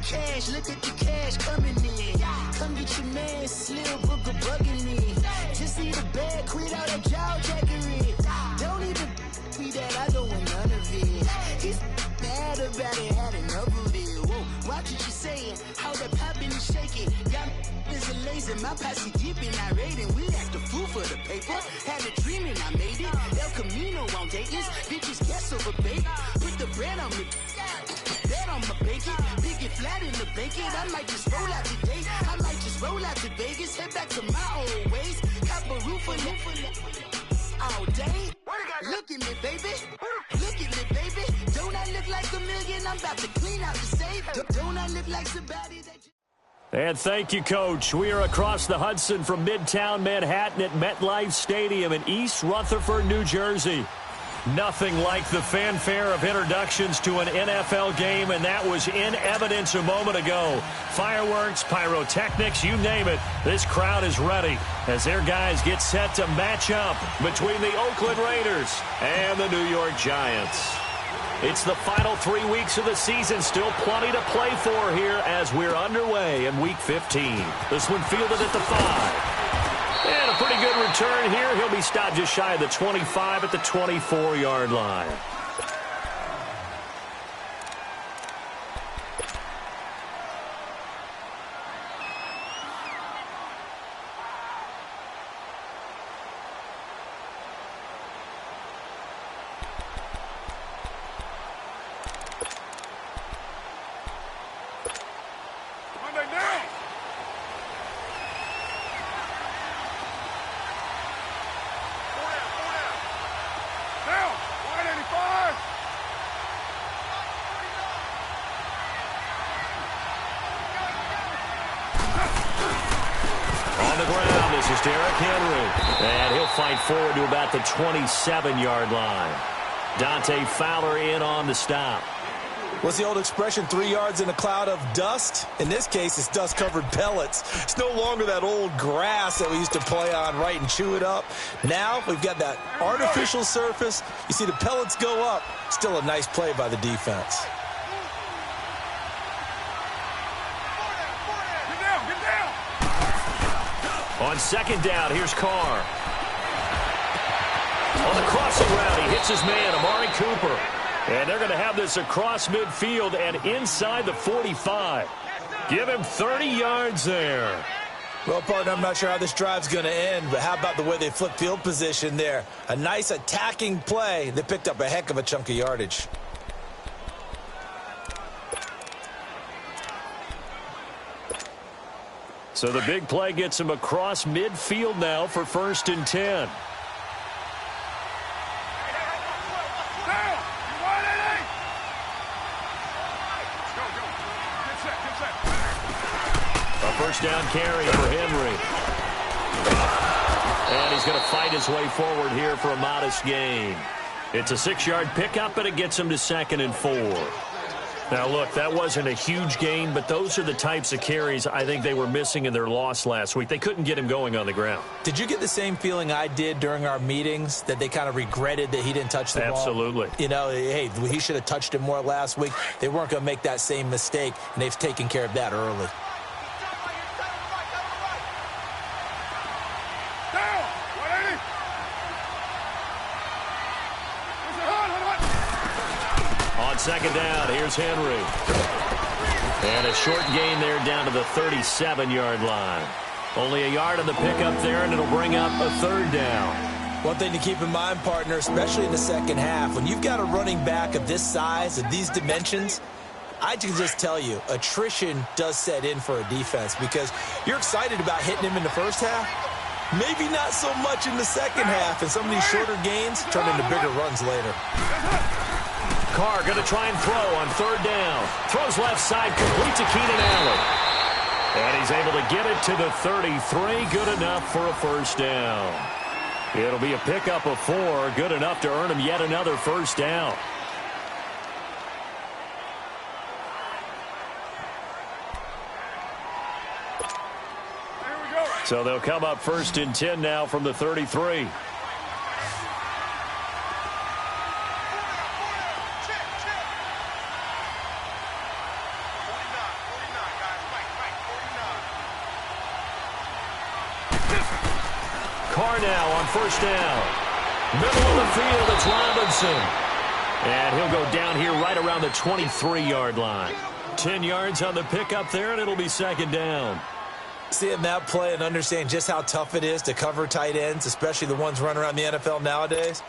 cash, look at the cash coming in. Come get your man, Slim Booker bugging me. Just need a bag, quit all that jaw jackery. Don't even be that, I don't want none of it. He's mad about it, had enough of it. Whoa, watch what you saying, how that poppin' and shaking. Got is a lazy, my posse deep and irate, and we act a fool for the paper. Had a dream and I made it. El Camino on Dayton's, bitches guess over bait. Put the bread on me, bet on my bacon. Big it flat in the bacon. I might just roll out today. I might just roll out to Vegas, head back to my old ways. Cop a roof all day. Look at me, baby. Look at me, baby. Don't I look like a million? I'm about to clean out the safe. Don't I look like somebody that you... And thank you, Coach. We are across the Hudson from Midtown Manhattan at MetLife Stadium in East Rutherford, New Jersey. Nothing like the fanfare of introductions to an NFL game, and that was in evidence a moment ago. Fireworks, pyrotechnics, you name it. This crowd is ready as their guys get set to match up between the Oakland Raiders and the New York Giants. It's the final 3 weeks of the season. Still plenty to play for here as we're underway in Week 15. This one fielded at the 5. And a pretty good return here. He'll be stopped just shy of the 25 at the 24-yard line. Forward to about the 27-yard line. Dante Fowler in on the stop. What's the old expression, 3 yards in a cloud of dust? In this case, it's dust-covered pellets. It's no longer that old grass that we used to play on, right, and chew it up. Now we've got that artificial surface. You see the pellets go up. Still a nice play by the defense. Get down. On second down, here's Carr. On the crossing route, he hits his man, Amari Cooper. And they're going to have this across midfield and inside the 45. Give him 30 yards there. Well, partner, I'm not sure how this drive's going to end, but how about the way they flip field position there? A nice attacking play. They picked up a heck of a chunk of yardage. So the big play gets him across midfield now for 1st and 10. First down carry for Henry. And he's going to fight his way forward here for a modest gain. It's a 6-yard pickup, and it gets him to 2nd and 4. Now, look, that wasn't a huge gain, but those are the types of carries I think they were missing in their loss last week. They couldn't get him going on the ground. Did you get the same feeling I did during our meetings, that they kind of regretted that he didn't touch the ball? Absolutely. You know, hey, he should have touched it more last week. They weren't going to make that same mistake, and they've taken care of that early. Second down, here's Henry. And a short gain there down to the 37-yard line. Only a yard on the pickup there, and it'll bring up a 3rd down. One thing to keep in mind, partner, especially in the second half, when you've got a running back of this size, of these dimensions, I can just tell you, attrition does set in for a defense because you're excited about hitting him in the first half. Maybe not so much in the second half, and some of these shorter gains turn into bigger runs later. Carr going to try and throw on 3rd down. Throws left side, complete to Keenan Allen. And he's able to get it to the 33. Good enough for a 1st down. It'll be a pickup of 4. Good enough to earn him yet another 1st down. So they'll come up 1st and 10 now from the 33. Carr now on first down. Middle of the field, it's Robinson. And he'll go down here right around the 23-yard line. 10 yards on the pickup there, and it'll be second down. Seeing that play and understanding just how tough it is to cover tight ends, especially the ones running around the NFL nowadays,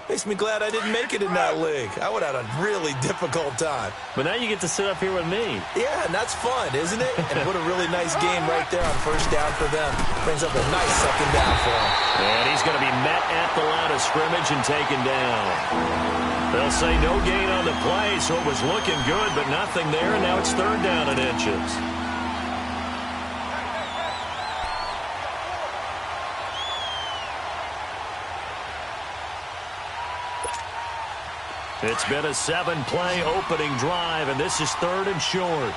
makes me glad I didn't make it in that league. I would have had a really difficult time. But now you get to sit up here with me. Yeah, and that's fun, isn't it? And what a really nice game right there on first down for them. Brings up a nice second down for them. And he's going to be met at the line of scrimmage and taken down. They'll say no gain on the play, so it was looking good, but nothing there, and now it's third down and inches. It's been a 7-play opening drive, and this is third and short.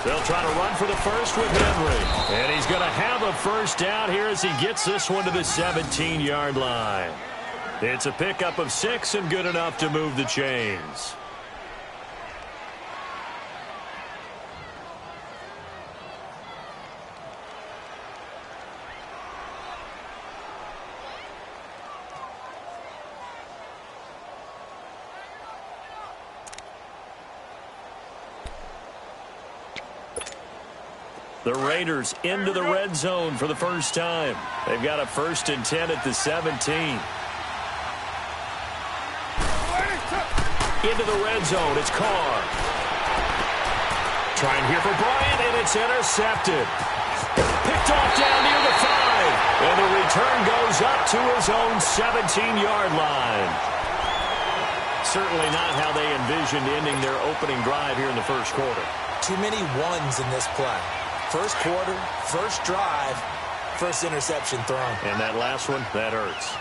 They'll try to run for the first with Henry. And he's going to have a first down here as he gets this one to the 17-yard line. It's a pickup of 6 and good enough to move the chains. The Raiders into the red zone for the first time. They've got a 1st and 10 at the 17. Into the red zone, it's Carr. Trying here for Bryant, and it's intercepted. Picked off down near the 5. And the return goes up to his own 17-yard line. Certainly not how they envisioned ending their opening drive here in the first quarter. Too many ones in this play. First quarter, first drive, first interception thrown. And that last one, that hurts.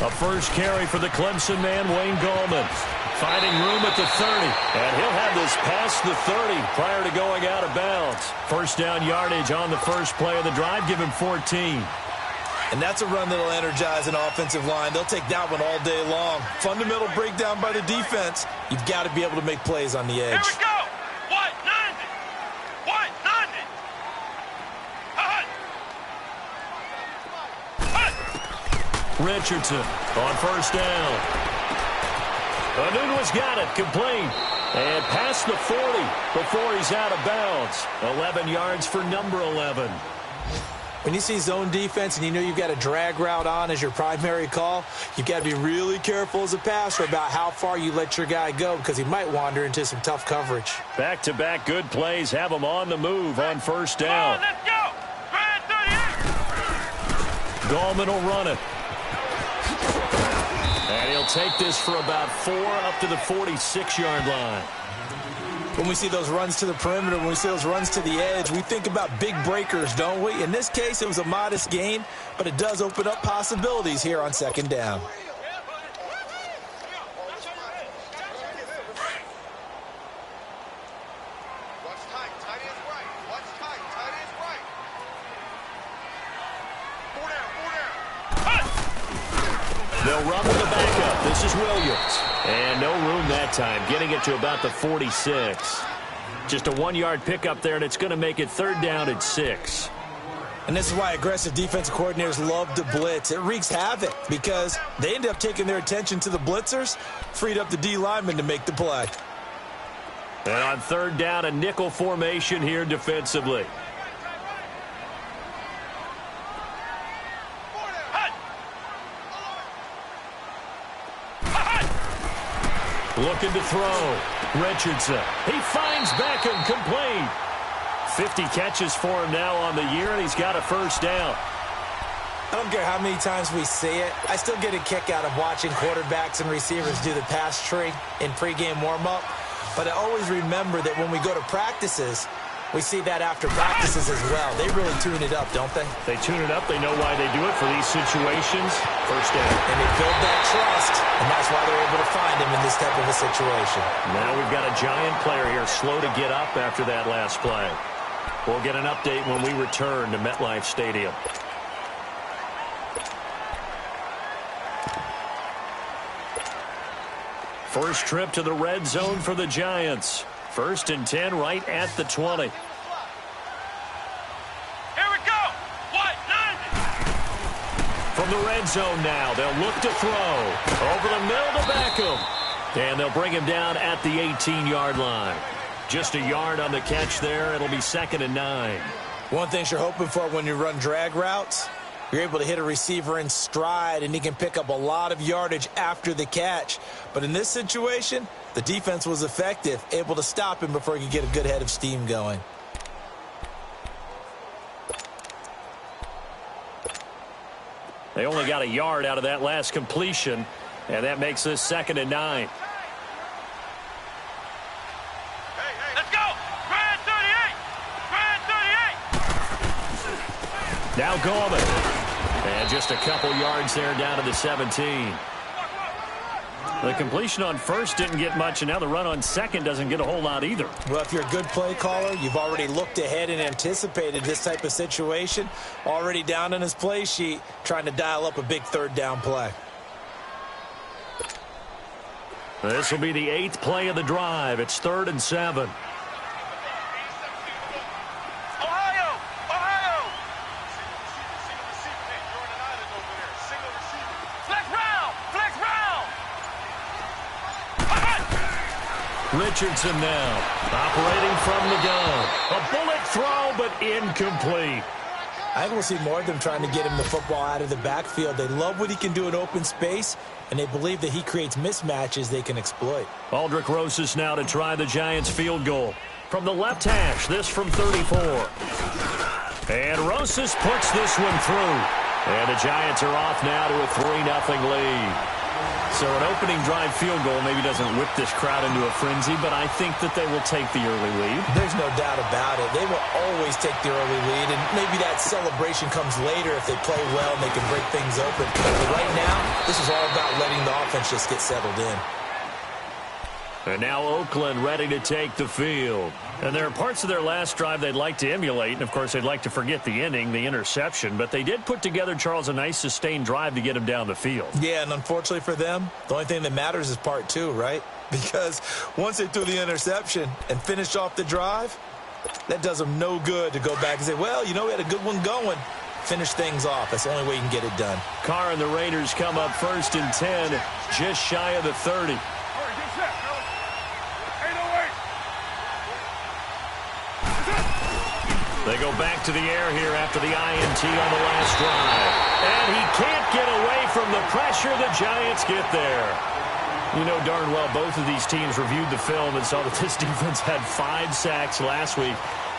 A first carry for the Clemson man, Wayne Gallman. Finding room at the 30. And he'll have this past the 30 prior to going out of bounds. First down yardage on the first play of the drive. Give him 14. And that's a run that'll energize an offensive line. They'll take that one all day long. Fundamental breakdown by the defense. You've got to be able to make plays on the edge. Here we go. What? 90. What? 90. Richardson on first down. Anunua's got it. Complete. And past the 40 before he's out of bounds. 11 yards for number 11. When you see zone defense and you know you've got a drag route on as your primary call, you've got to be really careful as a passer about how far you let your guy go because he might wander into some tough coverage. Back-to-back good plays have him on the move on first down. Come on, let's go. Gallman will run it. And he'll take this for about 4 up to the 46-yard line. When we see those runs to the perimeter, when we see those runs to the edge, we think about big breakers, don't we? In this case, it was a modest gain, but it does open up possibilities here on second down. They'll run with the backup. This is Williams. And no room that time, getting it to about the 46. Just a 1-yard pickup there, and it's going to make it third down at 6. And this is why aggressive defensive coordinators love to blitz. It wreaks havoc because they end up taking their attention to the blitzers, freed up the D lineman to make the play. And on third down, a nickel formation here defensively. Looking to throw. Richardson. He finds Beckham complete. 50 catches for him now on the year, and he's got a first down. I don't care how many times we see it. I still get a kick out of watching quarterbacks and receivers do the pass tree in pregame warm-up. But I always remember that when we go to practices, we see that after practices as well. They really tune it up, don't they? They tune it up. They know why they do it for these situations. First down. And they build that trust, and that's why they're able to find him in this type of a situation. Now we've got a giant player here slow to get up after that last play. We'll get an update when we return to MetLife Stadium. First trip to the red zone for the Giants. 1st and 10 right at the 20. Here we go. What? 9. From the red zone now, they'll look to throw. Over the middle to Beckham. And they'll bring him down at the 18-yard line. Just a yard on the catch there. It'll be 2nd and 9. One thing you're hoping for when you run drag routes, you're able to hit a receiver in stride, and he can pick up a lot of yardage after the catch. But in this situation, the defense was effective, able to stop him before he could get a good head of steam going. They only got a yard out of that last completion, and that makes this 2nd and 9. Let's go. Grand 38. Grand 38. Now Gorman. And just a couple yards there down to the 17. The completion on first didn't get much, and now the run on second doesn't get a whole lot either. Well, if you're a good play caller, you've already looked ahead and anticipated this type of situation. Already down on his play sheet, trying to dial up a big 3rd down play. This will be the 8th play of the drive. It's 3rd and 7. Richardson now, operating from the gun. A bullet throw, but incomplete. I think we'll see more of them trying to get him the football out of the backfield. They love what he can do in open space, and they believe that he creates mismatches they can exploit. Aldrich Rosas now to try the Giants field goal. From the left hash, this from 34. And Rosas puts this one through. And the Giants are off now to a 3-0 lead. So an opening drive field goal maybe doesn't whip this crowd into a frenzy, but I think that they will take the early lead. There's no doubt about it. They will always take the early lead, and maybe that celebration comes later if they play well and they can break things open. But right now, this is all about letting the offense just get settled in. And now Oakland ready to take the field. And there are parts of their last drive they'd like to emulate. And, of course, they'd like to forget the ending, the interception. But they did put together, Charles, a nice sustained drive to get him down the field. Yeah, and unfortunately for them, the only thing that matters is part 2, right? Because once they threw the interception and finished off the drive, that does them no good to go back and say, well, you know, we had a good one going. Finish things off. That's the only way you can get it done. Carr and the Raiders come up 1st and 10, just shy of the 30. They go back to the air here after the INT on the last drive. And he can't get away from the pressure. The Giants get there. You know darn well both of these teams reviewed the film and saw that this defense had 5 sacks last week.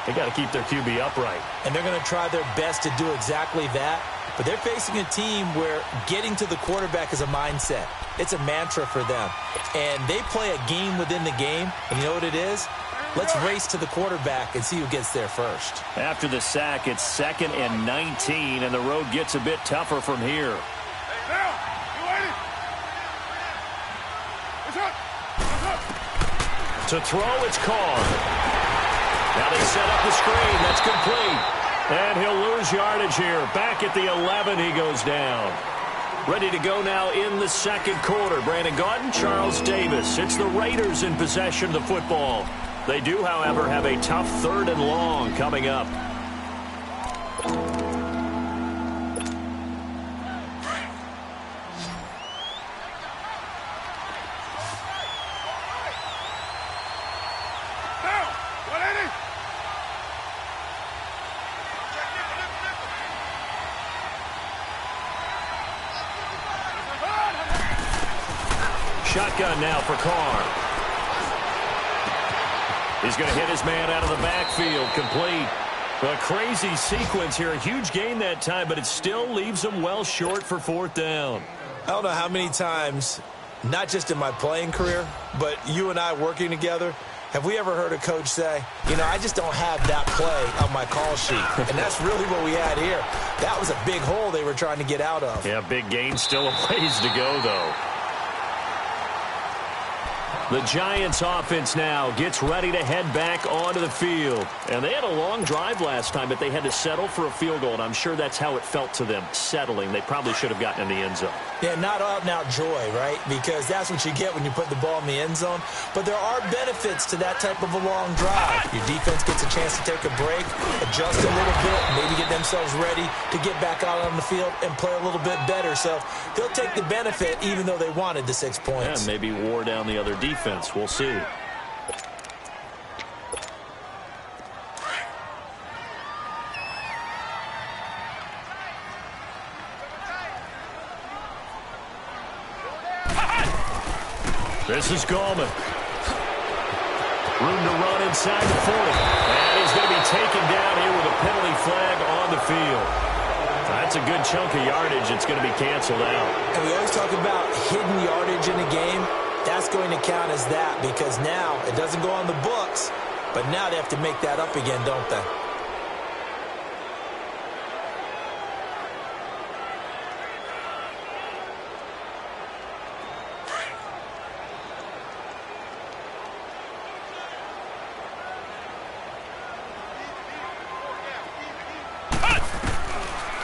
They got to keep their QB upright. And they're going to try their best to do exactly that. But they're facing a team where getting to the quarterback is a mindset. It's a mantra for them. And they play a game within the game. And you know what it is? Let's race to the quarterback and see who gets there first. After the sack, it's 2nd and 19, and the road gets a bit tougher from here. To throw, it's Carr. Now they set up the screen. That's complete. And he'll lose yardage here. Back at the 11, he goes down. Ready to go now in the 2nd quarter. Brandon Gaudin, Charles Davis. It's the Raiders in possession of the football. They do, however, have a tough 3rd and long coming up. Shotgun now for Carr. He's going to hit his man out of the backfield, complete. A crazy sequence here. A huge gain that time, but it still leaves him well short for 4th down. I don't know how many times, not just in my playing career, but you and I working together, have we ever heard a coach say, you know, I just don't have that play on my call sheet. And that's really what we had here. That was a big hole they were trying to get out of. Yeah, big gain, still a ways to go, though. The Giants offense now gets ready to head back onto the field. And they had a long drive last time, but they had to settle for a field goal, and I'm sure that's how it felt to them, settling. They probably should have gotten in the end zone. Yeah, not out-and-out joy, right? Because that's what you get when you put the ball in the end zone. But there are benefits to that type of a long drive. Your defense gets a chance to take a break, adjust a little bit, maybe get themselves ready to get back out on the field and play a little bit better. So they'll take the benefit even though they wanted the 6 points. Yeah, maybe wore down the other defense. We'll see. This is Gallman. Room to run inside the 40. And he's going to be taken down here with a penalty flag on the field. That's a good chunk of yardage. It's going to be canceled out. And we always talk about hidden yardage in a game. That's going to count as that because now it doesn't go on the books, but now they have to make that up again, don't they?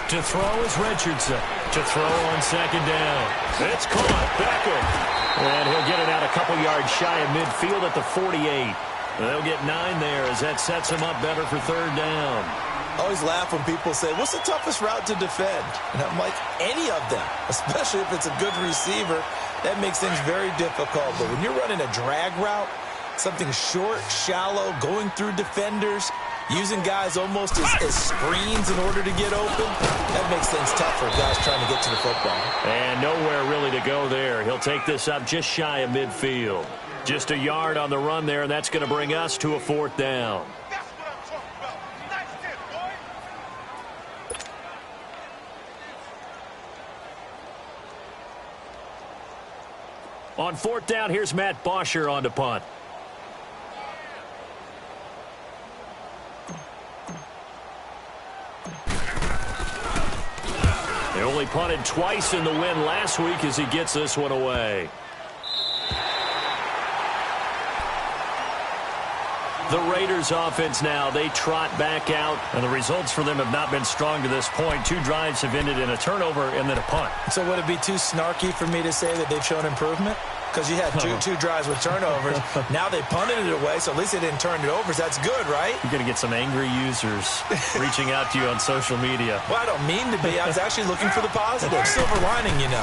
To throw is Richardson. To throw on second down. It's caught. Beckham. And he'll get it out a couple yards shy of midfield at the 48. They'll get 9 there as that sets him up better for third down. I always laugh when people say, what's the toughest route to defend? And I'm like, any of them, especially if it's a good receiver. That makes things very difficult. But when you're running a drag route, something short, shallow, going through defenders, using guys almost as screens in order to get open, that makes things tough for guys trying to get to the football. And nowhere really to go there. He'll take this up just shy of midfield. Just a yard on the run there, and that's going to bring us to a 4th down. That's what I'm talking about. Nice hit, boy. On 4th down, here's Matt Bosher on to punt. They only punted twice in the win last week as he gets this one away. The Raiders offense now, they trot back out, and the results for them have not been strong to this point. 2 drives have ended in a turnover and then a punt. So would it be too snarky for me to say that they've shown improvement? Because you had two drives with turnovers. Now they punted it away, so at least they didn't turn it over. So that's good, right? You're going to get some angry users reaching out to you on social media. Well, I don't mean to be. I was actually looking for the positive. Silver lining, you know.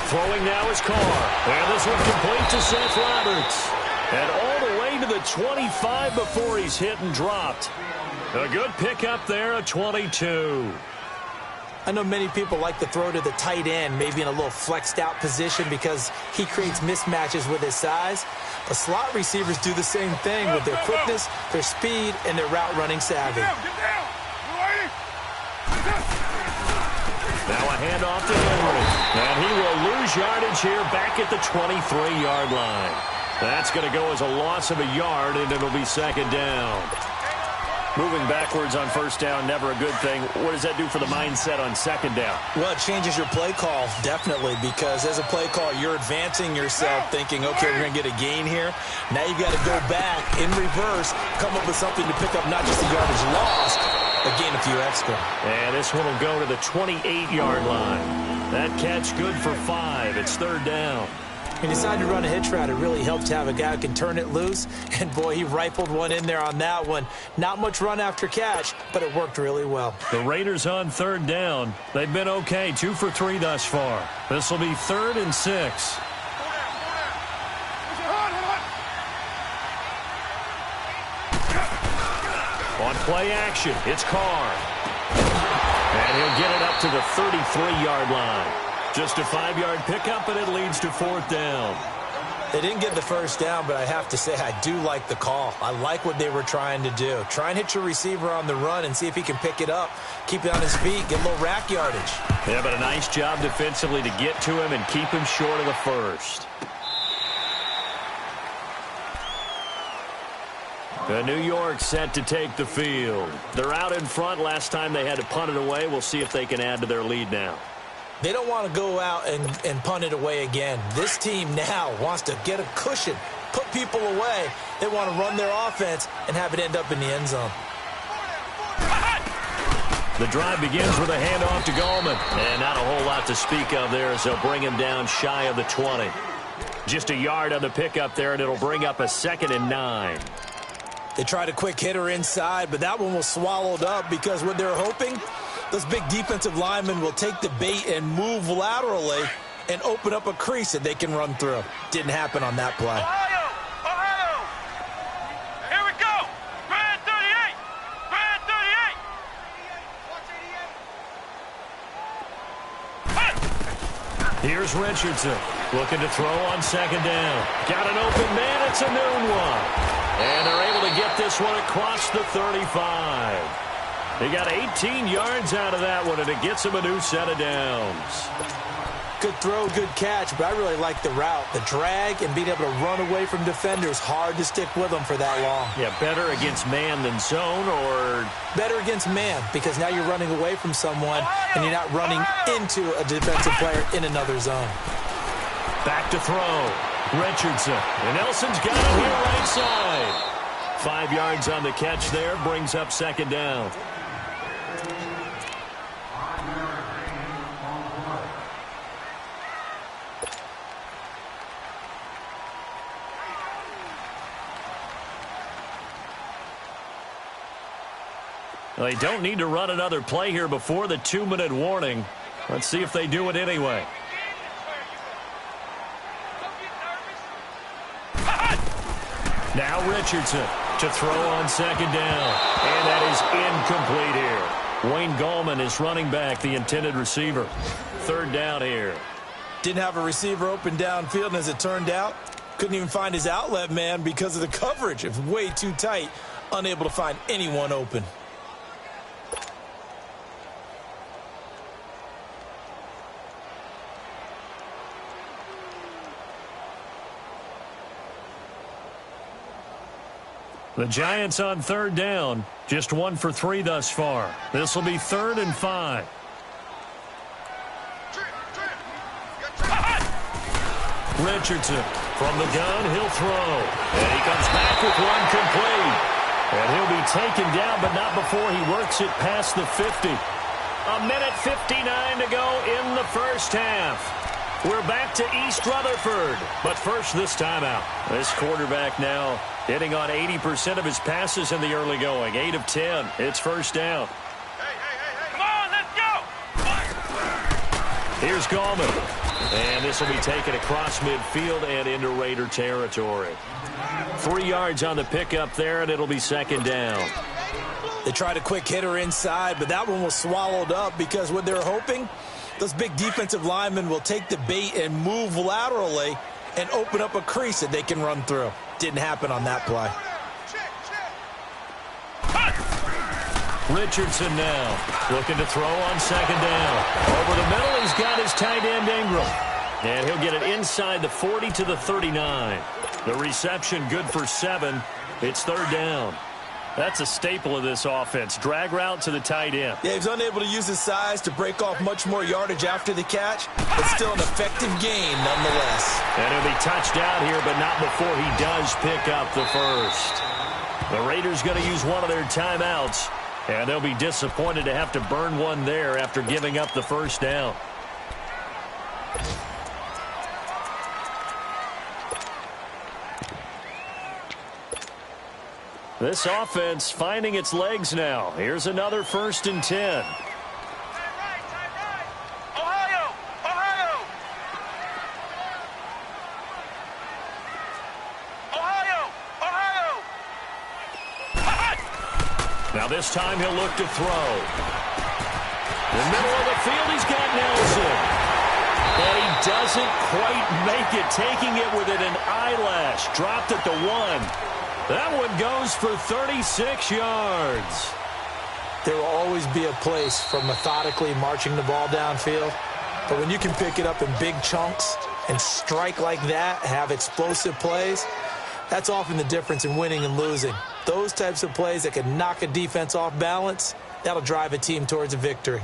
Throwing now is Carr. And this one complete to Seth Roberts. And all the way to the 25 before he's hit and dropped. A good pickup there, a 22. I know many people like to throw to the tight end, maybe in a little flexed out position because he creates mismatches with his size. But slot receivers do the same thing with their quickness, their speed, and their route running savvy. Get down. Now a handoff to Henry. And he will lose yardage here back at the 23-yard line. That's going to go as a loss of a yard, and it'll be second down. Moving backwards on first down, never a good thing. What does that do for the mindset on second down? Well, it changes your play call, definitely, because as a play call, you're advancing yourself thinking, okay, we're going to get a gain here. Now you've got to go back in reverse, come up with something to pick up not just the yardage lost, but gain a few extra. And this one will go to the 28-yard line. That catch good for 5. It's third down. He decided to run a hitch route. It really helped to have a guy who can turn it loose. And, boy, he rifled one in there on that one. Not much run after catch, but it worked really well. The Raiders on third down. They've been okay, 2 for 3 thus far. This will be 3rd and 6. On play action, it's Carr. And he'll get it up to the 33-yard line. Just a 5-yard pickup, and it leads to 4th down. They didn't get the first down, but I have to say I do like the call. I like what they were trying to do. Try and hit your receiver on the run and see if he can pick it up, keep it on his feet, get a little rack yardage. Yeah, but a nice job defensively to get to him and keep him short of the first. New York set to take the field. They're out in front. Last time they had to punt it away. We'll see if they can add to their lead now. They don't want to go out and punt it away again. This team now wants to get a cushion, put people away. They want to run their offense and have it end up in the end zone. The drive begins with a handoff to Gallman. And not a whole lot to speak of there as they'll bring him down shy of the 20. Just a yard on the pickup there, and it'll bring up a 2nd and 9. They tried a quick hitter inside, but that one was swallowed up because what they're hoping, those big defensive linemen will take the bait and move laterally and open up a crease that they can run through. Didn't happen on that play. Ohio! Here we go! Brad 38! Brad 38! Here's Richardson looking to throw on 2nd down. Got an open man. It's a noon one. And they're able to get this one across the 35. They got 18 yards out of that one, and it gets them a new set of downs. Good throw, good catch, but I really like the route. The drag and being able to run away from defenders, hard to stick with them for that long. Yeah, better against man than zone, or? Better against man, because now you're running away from someone and you're not running into a defensive player in another zone. Back to throw. Richardson. And Nelson's got it here right side. 5 yards on the catch there, brings up 2nd down. Well, they don't need to run another play here before the 2-minute warning. Let's see if they do it anyway. Now Richardson to throw on 2nd down. And that is incomplete here. Wayne Gallman is running back, the intended receiver. 3rd down here. Didn't have a receiver open downfield, and as it turned out, couldn't even find his outlet man because of the coverage. It was way too tight, unable to find anyone open. The Giants on 3rd down. Just 1 for 3 thus far. This will be 3rd and 5. Richardson from the gun. He'll throw. And he comes back with one complete. And he'll be taken down, but not before he works it past the 50. 1:59 to go in the first half. We're back to East Rutherford. But first, this timeout. This quarterback now hitting on 80% of his passes in the early going. 8 of 10. It's 1st down. Hey. Come on, let's go! Here's Gallman. And this will be taken across midfield and into Raider territory. 3 yards on the pickup there, and it'll be 2nd down. They tried a quick hitter inside, but that one was swallowed up because what they're hoping, those big defensive linemen will take the bait and move laterally and open up a crease that they can run through. Didn't happen on that play. Richardson now looking to throw on 2nd down. Over the middle, he's got his tight end Ingram. And he'll get it inside the 40 to the 39. The reception good for 7. It's 3rd down. That's a staple of this offense. Drag route to the tight end. Yeah, he's unable to use his size to break off much more yardage after the catch, but still an effective gain nonetheless. And he'll be touched out here, but not before he does pick up the first. The Raiders going to use one of their timeouts, and they'll be disappointed to have to burn one there after giving up the 1st down. This offense finding its legs now. Here's another 1st and 10. Ohio! Now this time he'll look to throw. In the middle of the field, he's got Nelson. And he doesn't quite make it, taking it within an eyelash. Dropped at the 1. That one goes for 36 yards. There will always be a place for methodically marching the ball downfield. But when you can pick it up in big chunks and strike like that, have explosive plays, that's often the difference in winning and losing. Those types of plays that can knock a defense off balance, that'll drive a team towards a victory.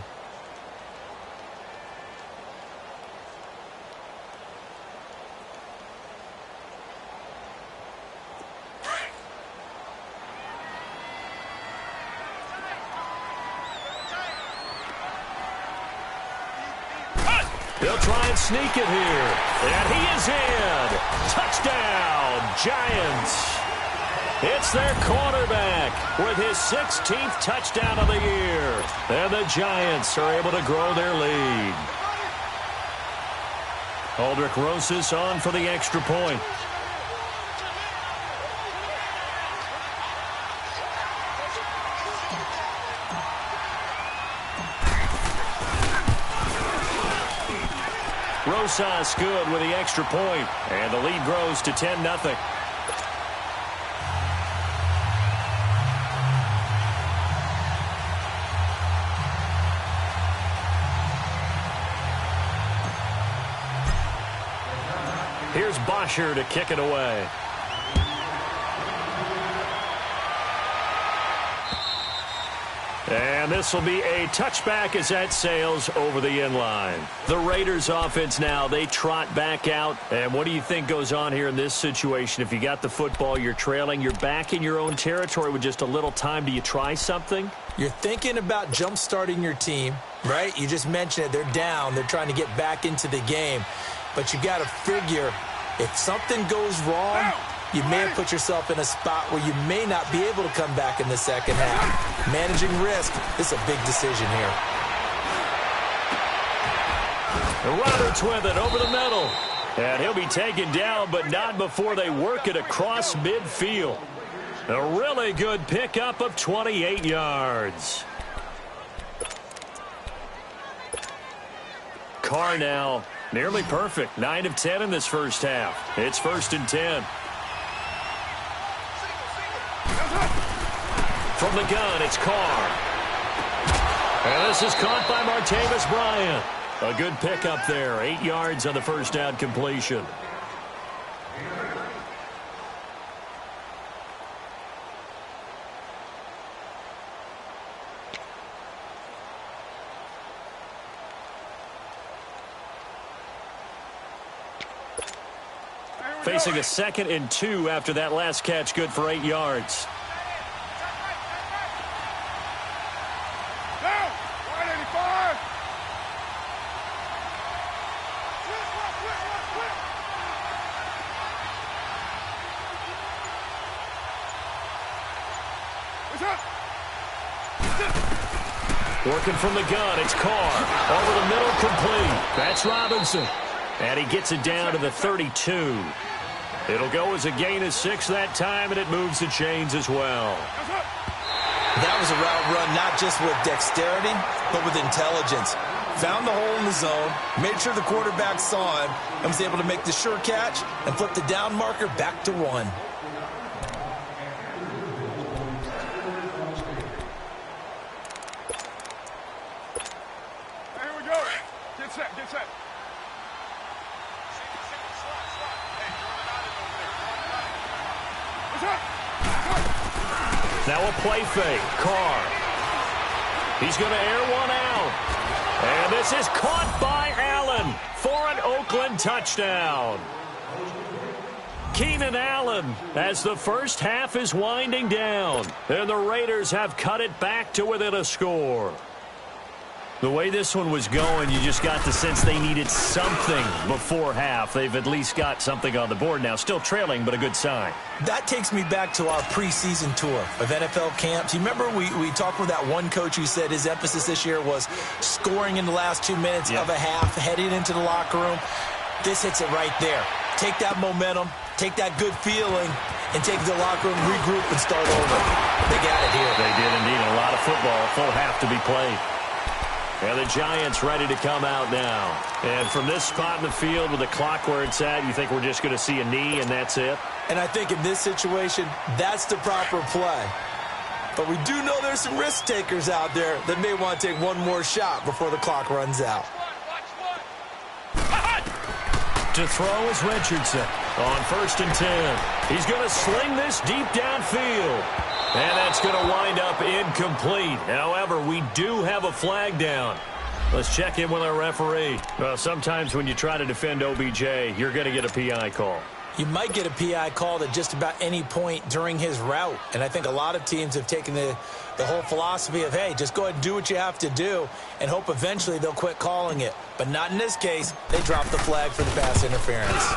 They'll try and sneak it here. And he is in. Touchdown, Giants. It's their quarterback with his 16th touchdown of the year. And the Giants are able to grow their lead. Aldrich Rosas on for the extra point. Rosas good with the extra point, and the lead grows to 10-0. Here's Bosher to kick it away. And this will be a touchback as that sails over the end line. The Raiders offense now, they trot back out. And what do you think goes on here in this situation? If you got the football, you're trailing, you're back in your own territory with just a little time. Do you try something? You're thinking about jump-starting your team, right? You just mentioned it. They're down. They're trying to get back into the game. But you got to figure if something goes wrong, you may have put yourself in a spot where you may not be able to come back in the second half. Managing risk, this is a big decision here. Roberts with it over the middle. And he'll be taken down, but not before they work it across midfield. A really good pickup of 28 yards. Carr now nearly perfect. 9 of 10 in this first half. It's 1st and 10. From the gun, it's Carr. And this is caught by Martavis Bryant. A good pickup there. 8 yards on the first down completion. Facing a 2nd and 2 after that last catch, good for 8 yards. Working from the gun, it's Carr. Over the middle, complete. That's Robinson. And he gets it down to the 32. It'll go as a gain of 6 that time, and it moves the chains as well. That was a route run not just with dexterity, but with intelligence. Found the hole in the zone, made sure the quarterback saw him, and was able to make the sure catch and flip the down marker back to 1. Now a play fake. Carr. He's going to air one out. And this is caught by Allen for an Oakland touchdown. Keenan Allen as the first half is winding down. And the Raiders have cut it back to within a score. The way this one was going, you just got the sense they needed something before half. They've at least got something on the board now. Still trailing, but a good sign. That takes me back to our preseason tour of NFL camps. You remember we talked with that one coach who said his emphasis this year was scoring in the last 2 minutes of a half, heading into the locker room. This hits it right there. Take that momentum, take that good feeling, and take the locker room, regroup, and start over. They got it here. They did indeed. A lot of football, a full half to be played. And the Giants ready to come out now. And from this spot in the field with the clock where it's at, you think we're just going to see a knee and that's it? And I think in this situation, that's the proper play. But we do know there's some risk takers out there that may want to take one more shot before the clock runs out. To throw is Richardson on 1st and 10. He's going to sling this deep downfield. And that's going to wind up incomplete. However, we do have a flag down. Let's check in with our referee. Well, sometimes when you try to defend OBJ, you're going to get a PI call. You might get a PI called at just about any point during his route. And I think a lot of teams have taken the whole philosophy of, hey, just go ahead and do what you have to do and hope eventually they'll quit calling it. But not in this case. They dropped the flag for the pass interference.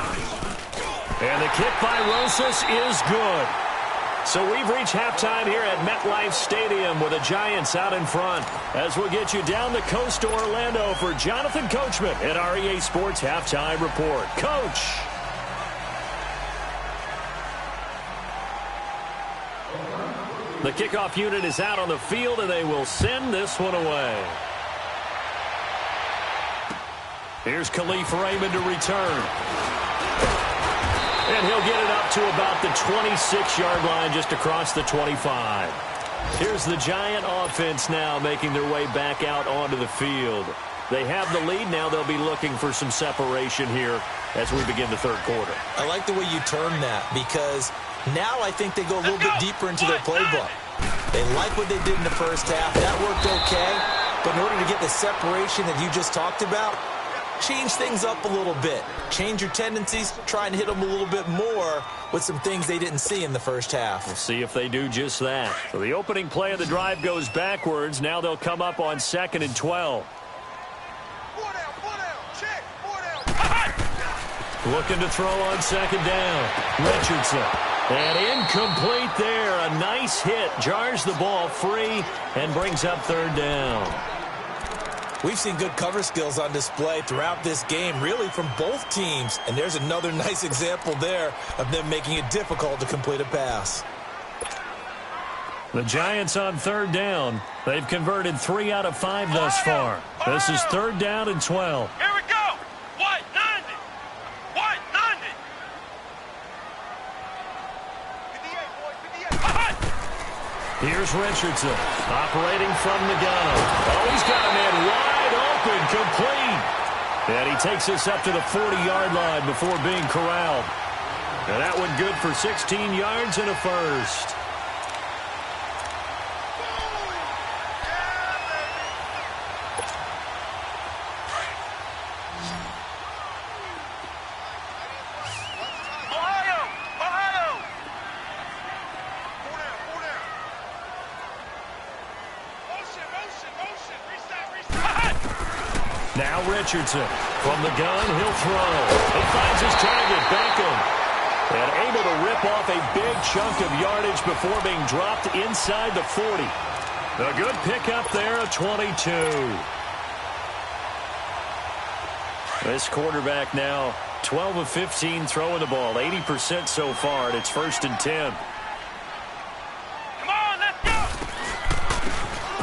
And the kick by Rosas is good. So we've reached halftime here at MetLife Stadium with the Giants out in front. As we'll get you down the coast to Orlando for Jonathan Coachman at our EA Sports Halftime Report. Coach. The kickoff unit is out on the field, and they will send this one away. Here's Khalif Raymond to return. And he'll get it up to about the 26-yard line, just across the 25. Here's the Giant offense now making their way back out onto the field. They have the lead. Now they'll be looking for some separation here as we begin the third quarter. I like the way you term that, because now I think they go a little bit deeper into their playbook. They like what they did in the first half. That worked okay. But in order to get the separation that you just talked about, change things up a little bit. Change your tendencies. Try and hit them a little bit more with some things they didn't see in the first half. We'll see if they do just that. So the opening play of the drive goes backwards. Now they'll come up on 2nd and 12. Looking to throw on 2nd down. Richardson. And incomplete there. A nice hit. Jars the ball free and brings up 3rd down. We've seen good cover skills on display throughout this game, really from both teams. And there's another nice example there of them making it difficult to complete a pass. The Giants on 3rd down. They've converted 3 out of 5 thus far. This is 3rd down and 12. Here we go. White 90. White 90. 58, boy, 58. Here's Richardson operating from the gun. Oh, he's got a man wide open, complete. And he takes us up to the 40-yard line before being corralled. And that one good for 16 yards and a first. Now Richardson from the gun, he'll throw. He finds his target, Beckham. And able to rip off a big chunk of yardage before being dropped inside the 40. A good pickup there, a 22. This quarterback now 12 of 15 throwing the ball, 80% so far, and it's 1st and 10. Come on, let's go.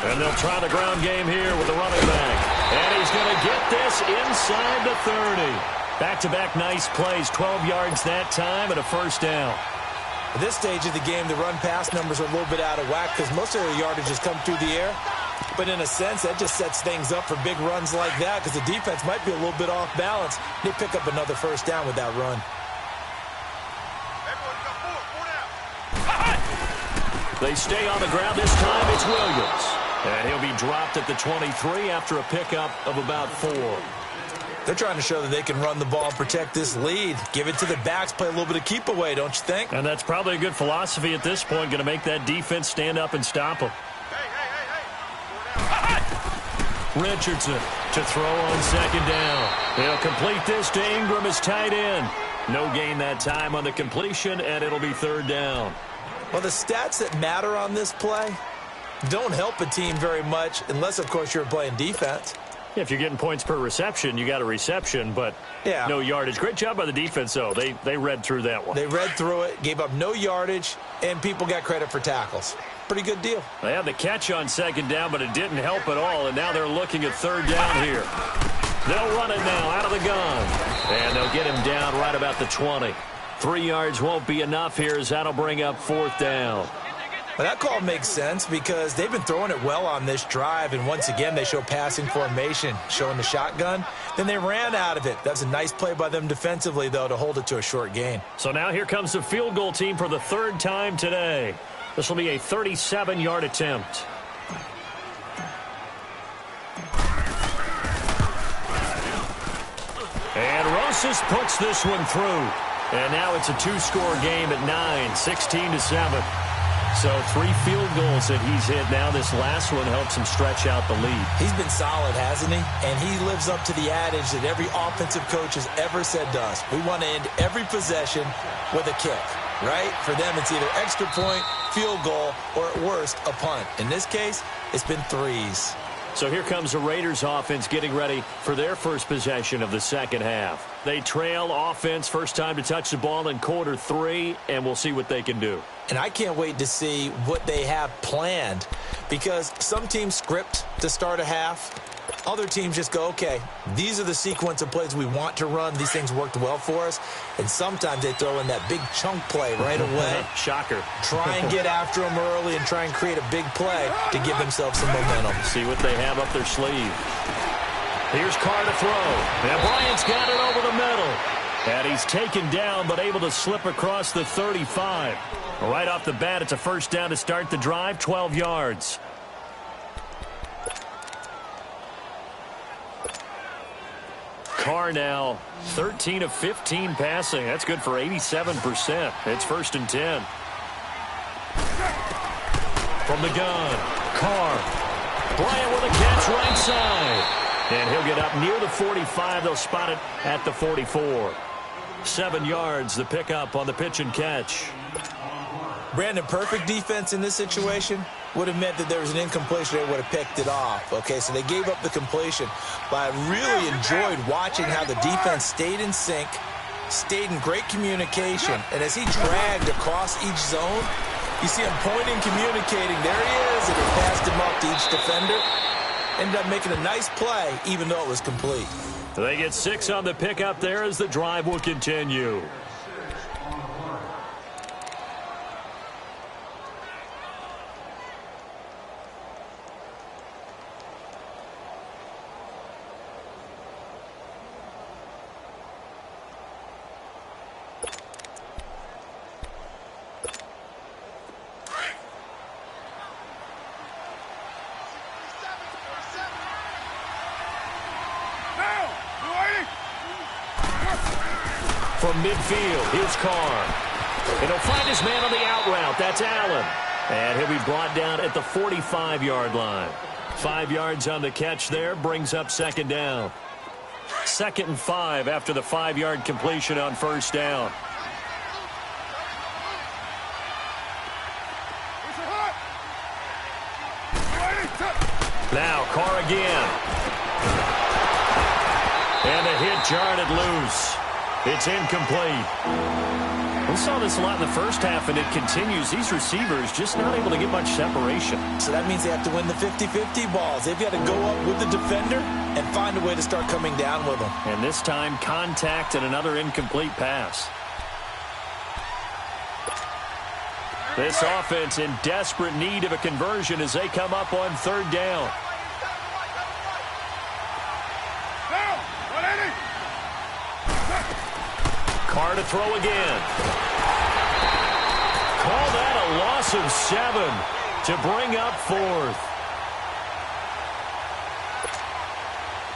And they'll try the ground game here with the running back. And he's going to get this inside the 30. Back-to-back nice plays, 12 yards that time and a 1st down. At this stage of the game, the run-pass numbers are a little bit out of whack because most of their yardage has come through the air. But in a sense, that just sets things up for big runs like that because the defense might be a little bit off balance. They pick up another 1st down with that run. They stay on the ground. This time it's Williams. And he'll be dropped at the 23 after a pickup of about 4. They're trying to show that they can run the ball and protect this lead. Give it to the backs, play a little bit of keep away, don't you think? And that's probably a good philosophy at this point, going to make that defense stand up and stop them. Richardson to throw on 2nd down. He'll complete this to Ingram as tight end. No gain that time on the completion, and it'll be 3rd down. Well, the stats that matter on this play don't help a team very much unless, of course, you're playing defense. If you're getting points per reception, you got a reception, but no yardage. Great job by the defense, though. They read through that one. They read through it, gave up no yardage, and people got credit for tackles. Pretty good deal. They had the catch on 2nd down, but it didn't help at all, and now they're looking at 3rd down here. They'll run it now out of the gun, and they'll get him down right about the 20. 3 yards won't be enough here as that'll bring up 4th down. Well, that call makes sense because they've been throwing it well on this drive, and once again they show passing formation, showing the shotgun. Then they ran out of it. That's a nice play by them defensively, though, to hold it to a short gain. So now here comes the field goal team for the 3rd time today. This will be a 37-yard attempt. And Rosas puts this one through. And now it's a two-score game at 9, 16-7. So 3 field goals that he's hit now. This last one helps him stretch out the lead. He's been solid, hasn't he? And he lives up to the adage that every offensive coach has ever said to us. We want to end every possession with a kick, right? For them, it's either extra point, field goal, or at worst, a punt. In this case, it's been threes. So here comes the Raiders offense getting ready for their first possession of the second half. They trail offense, first time to touch the ball in quarter 3, and we'll see what they can do. And I can't wait to see what they have planned, because some teams script to start a half. Other teams just go, okay, these are the sequence of plays we want to run. These things worked well for us. And sometimes they throw in that big chunk play right away. Shocker. Try and get after them early and try and create a big play to give themselves some momentum. See what they have up their sleeve. Here's Carr to throw. And Bryant's got it over the middle. And he's taken down but able to slip across the 35. Right off the bat, it's a first down to start the drive, 12 yards. Carr now 13 of 15 passing. That's good for 87%. It's 1st and 10. From the gun, Carr. Bryant with a catch right side. And he'll get up near the 45. They'll spot it at the 44. 7 yards, the pickup on the pitch and catch. Brandon, perfect defense in this situation would have meant that there was an incompletion. They would have picked it off. Okay, so they gave up the completion. But I really enjoyed watching how the defense stayed in sync, stayed in great communication. And as he dragged across each zone, you see him pointing, communicating. There he is, and he passed him up to each defender. Ended up making a nice play, even though it was complete. They get 6 on the pickup there as the drive will continue. From midfield, here's Carr. And he'll find his man on the out route. That's Allen. And he'll be brought down at the 45-yard line. 5 yards on the catch there, brings up second down. 2nd and 5 after the 5-yard completion on first down. Now Carr again. And the hit jarred it loose. It's incomplete. We saw this a lot in the first half, and it continues. These receivers just not able to get much separation. So that means they have to win the 50-50 balls. They've got to go up with the defender and find a way to start coming down with them. And this time, contact and another incomplete pass. This offense in desperate need of a conversion as they come up on third down. Carr to throw again. Call that a loss of 7 to bring up 4th.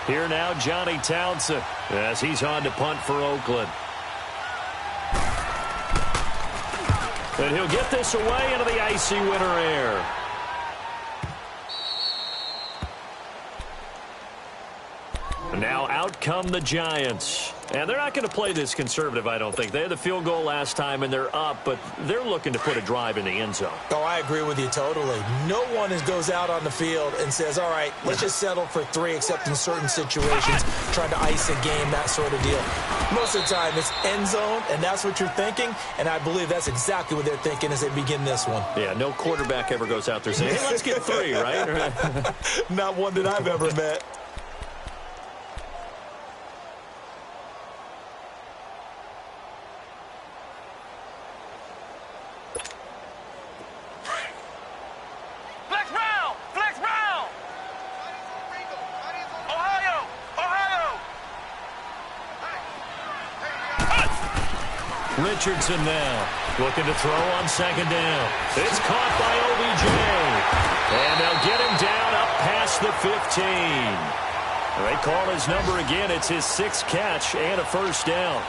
Here now, Johnny Townsend, as he's on to punt for Oakland. And he'll get this away into the icy winter air. Now out come the Giants. And they're not going to play this conservative, I don't think. They had the field goal last time, and they're up, but they're looking to put a drive in the end zone. Oh, I agree with you totally. No one goes out on the field and says, all right, let's just settle for 3, except in certain situations, trying to ice a game, that sort of deal. Most of the time, it's end zone, and that's what you're thinking, and I believe that's exactly what they're thinking as they begin this one. Yeah, no quarterback ever goes out there saying, hey, let's get 3, right? Not one that I've ever met. Richardson now looking to throw on second down. It's caught by OBJ. And they'll get him down up past the 15. They call his number again. It's his 6th catch and a first down.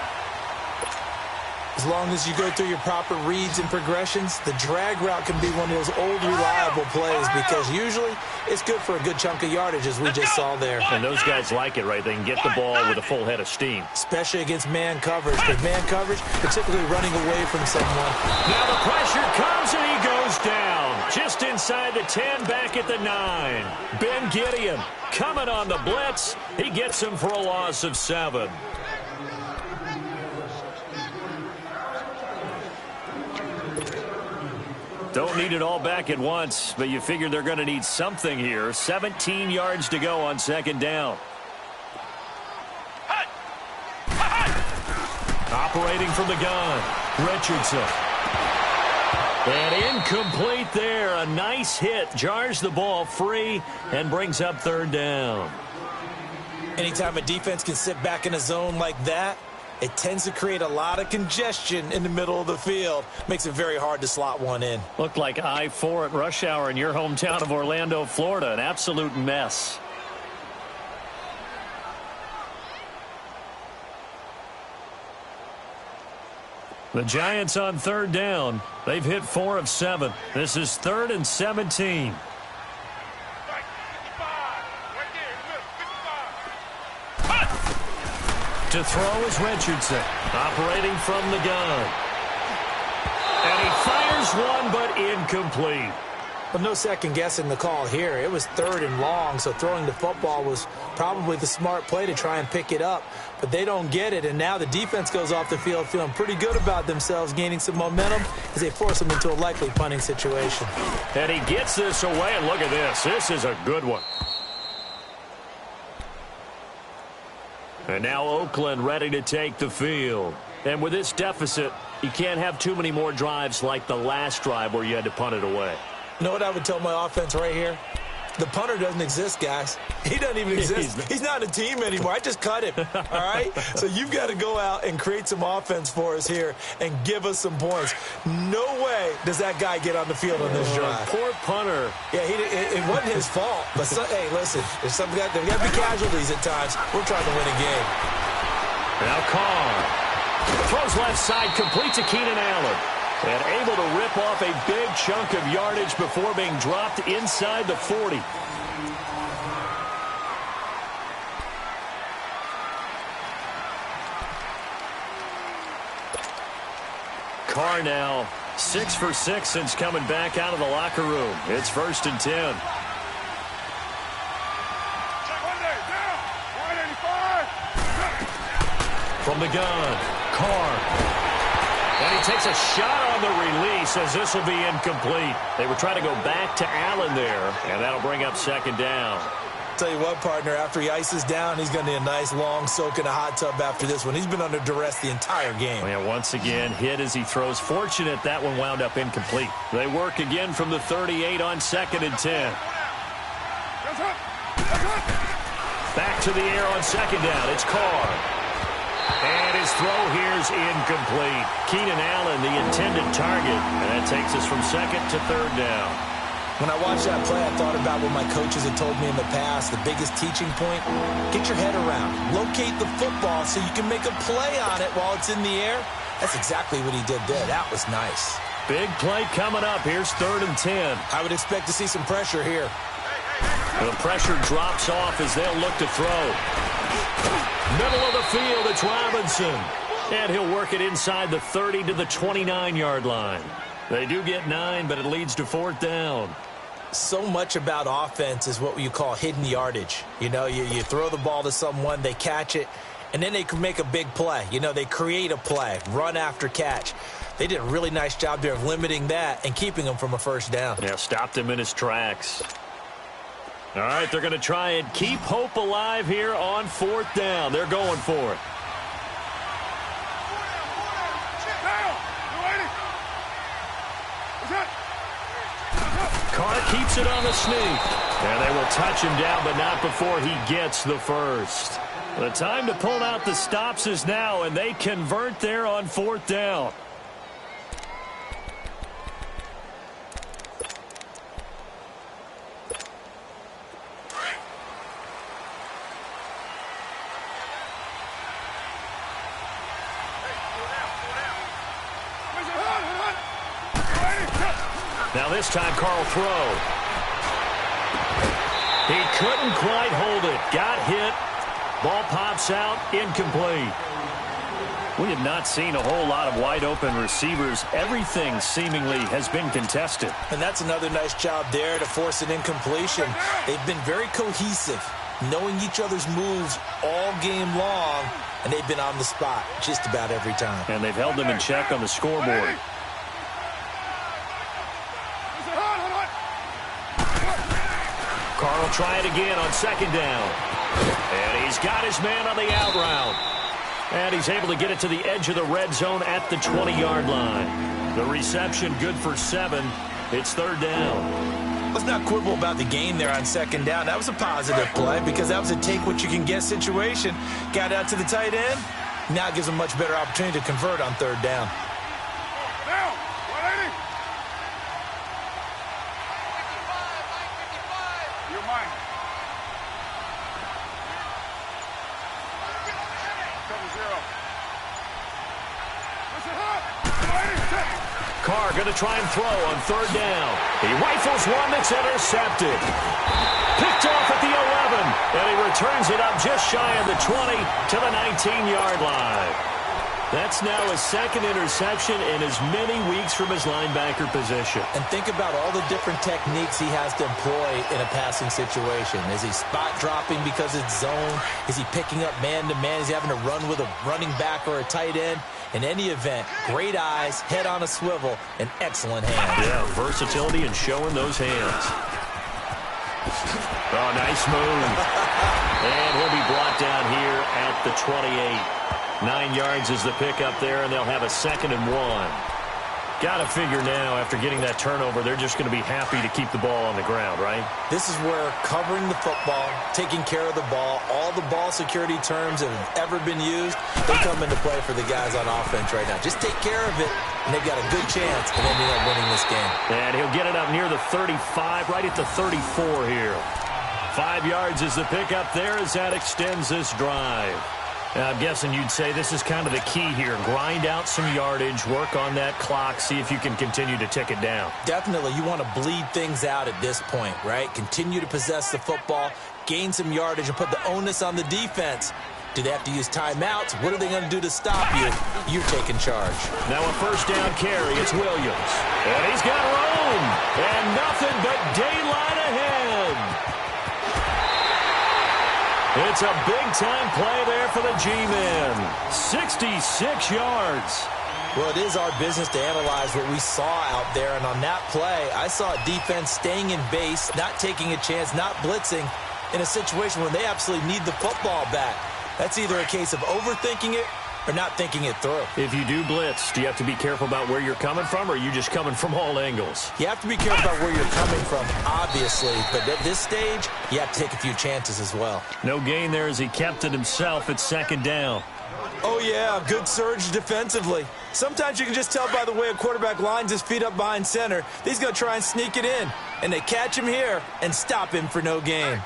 As long as you go through your proper reads and progressions, the drag route can be one of those old reliable plays because usually it's good for a good chunk of yardage, as we just saw there. And those guys like it, right? They can get the ball with a full head of steam. Especially against man coverage, because man coverage, particularly running away from someone. Now the pressure comes and he goes down. Just inside the 10, back at the 9. Ben Gideon coming on the blitz. He gets him for a loss of 7. Don't need it all back at once, but you figure they're going to need something here. 17 yards to go on second down. Operating from the gun, Richardson. And incomplete there. A nice hit. Jars the ball free and brings up third down. Anytime a defense can sit back in a zone like that, it tends to create a lot of congestion in the middle of the field. Makes it very hard to slot one in. Looked like I-4 at rush hour in your hometown of Orlando, Florida. An absolute mess. The Giants on third down. They've hit 4 of 7. This is 3rd and 17. To throw is Richardson, operating from the gun. And he fires one, but incomplete. But no second guessing the call here. It was 3rd and long, so throwing the football was probably the smart play to try and pick it up. But they don't get it, and now the defense goes off the field feeling pretty good about themselves, gaining some momentum as they force them into a likely punting situation. And he gets this away, and look at this. This is a good one. And now Oakland ready to take the field. And with this deficit, you can't have too many more drives like the last drive where you had to punt it away. You know what I would tell my offense right here? The punter doesn't exist, guys. He doesn't even exist. He's not a team anymore. I just cut him, all right? So you've got to go out and create some offense for us here and give us some points. No way does that guy get on the field on this drive. Poor punter. Yeah, it wasn't his fault. But, hey, listen, there's got to be casualties at times. We're trying to win a game. Now Carr throws left side, complete to Keenan Allen. And able to rip off a big chunk of yardage before being dropped inside the 40. Carr now 6 for 6 since coming back out of the locker room. It's 1st and 10. From the gun, Carr. And he takes a shot on the release as this will be incomplete. They were trying to go back to Allen there, and that'll bring up 2nd down. Tell you what, partner, after he ices down, he's going to need a nice long soak in a hot tub after this one. He's been under duress the entire game. And once again, hit as he throws. Fortunate that one wound up incomplete. They work again from the 38 on 2nd and 10. Back to the air on 2nd down. It's Carr. And his throw here is incomplete. Keenan Allen, the intended target. And that takes us from 2nd to 3rd down. When I watched that play, I thought about what my coaches had told me in the past. The biggest teaching point, get your head around. Locate the football so you can make a play on it while it's in the air. That's exactly what he did there. That was nice. Big play coming up. Here's 3rd and 10. I would expect to see some pressure here. The pressure drops off as they'll look to throw. Middle of the field, it's Robinson. And he'll work it inside the 30 to the 29-yard line. They do get 9, but it leads to 4th down. So much about offense is what you call hidden yardage. You know, you throw the ball to someone, they catch it, and then they can make a big play. You know, they create a play, run after catch. They did a really nice job there of limiting that and keeping him from a 1st down. Yeah, stopped him in his tracks. All right, they're going to try and keep hope alive here on 4th down. They're going for it. Carr keeps it on the sneak. And they will touch him down, but not before he gets the 1st. The time to pull out the stops is now, and they convert there on 4th down. Now this time, Carl throw. He couldn't quite hold it. Got hit. Ball pops out. Incomplete. We have not seen a whole lot of wide-open receivers. Everything seemingly has been contested. And that's another nice job there to force an incompletion. They've been very cohesive, knowing each other's moves all game long, and they've been on the spot just about every time. And they've held them in check on the scoreboard. Carl try it again on second down. And he's got his man on the out route. And he's able to get it to the edge of the red zone at the 20-yard line. The reception good for 7. It's third down. Let's not quibble about the gain there on second down. That was a positive play because that was a take-what-you-can-get situation. Got out to the tight end. Now it gives them a much better opportunity to convert on third down. Down, 180. You're mine. Carr going to try and throw on third down. He rifles one that's intercepted. Picked off at the 11. And he returns it up just shy of the 20 to the 19-yard line. That's now his second interception in as many weeks from his linebacker position. And think about all the different techniques he has to employ in a passing situation. Is he spot dropping because it's zone? Is he picking up man-to-man? Is he having to run with a running back or a tight end? In any event, great eyes, head on a swivel, and excellent hands. Yeah, versatility and showing those hands. Oh, nice move. And he'll be brought down here at the 28. 9 yards is the pickup there, and they'll have a 2nd and 1. Got to figure now, after getting that turnover, they're just going to be happy to keep the ball on the ground, right? This is where covering the football, taking care of the ball, all the ball security terms that have ever been used, they come into play for the guys on offense right now. Just take care of it, and they've got a good chance of ending up winning this game. And he'll get it up near the 35, right at the 34 here. 5 yards is the pickup there as that extends this drive. I'm guessing you'd say this is kind of the key here. Grind out some yardage, work on that clock, see if you can continue to tick it down. Definitely. You want to bleed things out at this point, right? Continue to possess the football, gain some yardage, and put the onus on the defense. Do they have to use timeouts? What are they going to do to stop you? You're taking charge. Now a first down carry. It's Williams. And he's got room. And nothing but daylight ahead. It's a big-time play there for the G-men. 66 yards. Well, it is our business to analyze what we saw out there. And on that play, I saw a defense staying in base, not taking a chance, not blitzing in a situation where they absolutely need the football back. That's either a case of overthinking it or not thinking it through. If you do blitz, do you have to be careful about where you're coming from, or are you just coming from all angles? You have to be careful about where you're coming from, obviously. But at this stage, you have to take a few chances as well. No gain there as he kept it himself at second down. Oh, yeah, good surge defensively. Sometimes you can just tell by the way a quarterback lines his feet up behind center. He's going to try and sneak it in. And they catch him here and stop him for no gain.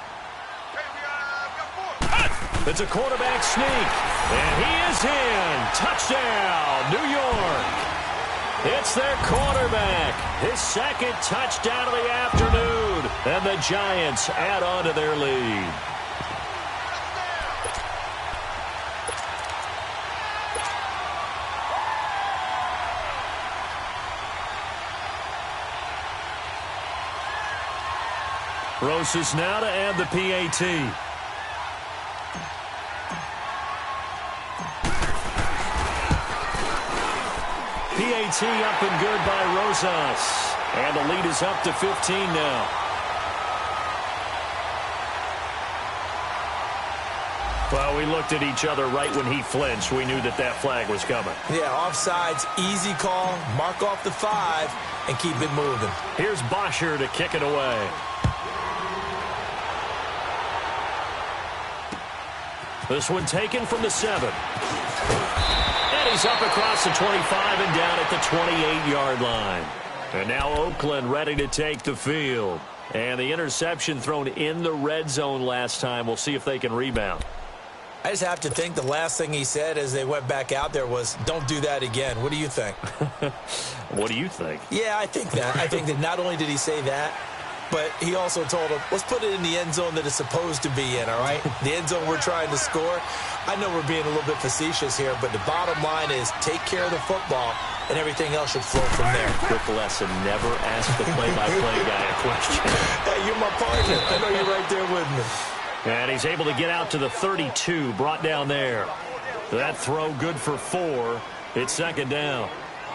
It's a quarterback sneak. And he is in. Touchdown, New York. It's their quarterback. His second touchdown of the afternoon. And the Giants add on to their lead. Rosas now to add the PAT. PAT up and good by Rosas. And the lead is up to 15 now. Well, we looked at each other right when he flinched. We knew that that flag was coming. Yeah, offsides, easy call. Mark off the 5 and keep it moving. Here's Bosher to kick it away. This one taken from the 7. And he's up across the 25 and down at the 28-yard line. And now Oakland ready to take the field. And the interception thrown in the red zone last time. We'll see if they can rebound. I just have to think the last thing he said as they went back out there was, don't do that again. What do you think? What do you think? Yeah, I think that. I think that not only did he say that, but he also told him, let's put it in the end zone that it's supposed to be in, all right? The end zone we're trying to score. I know we're being a little bit facetious here, but the bottom line is take care of the football, and everything else should flow from there. Quick lesson, never ask the play-by-play guy a question. Hey, you're my partner. I know you're right there with me. And he's able to get out to the 32, brought down there. That throw good for 4. It's second down.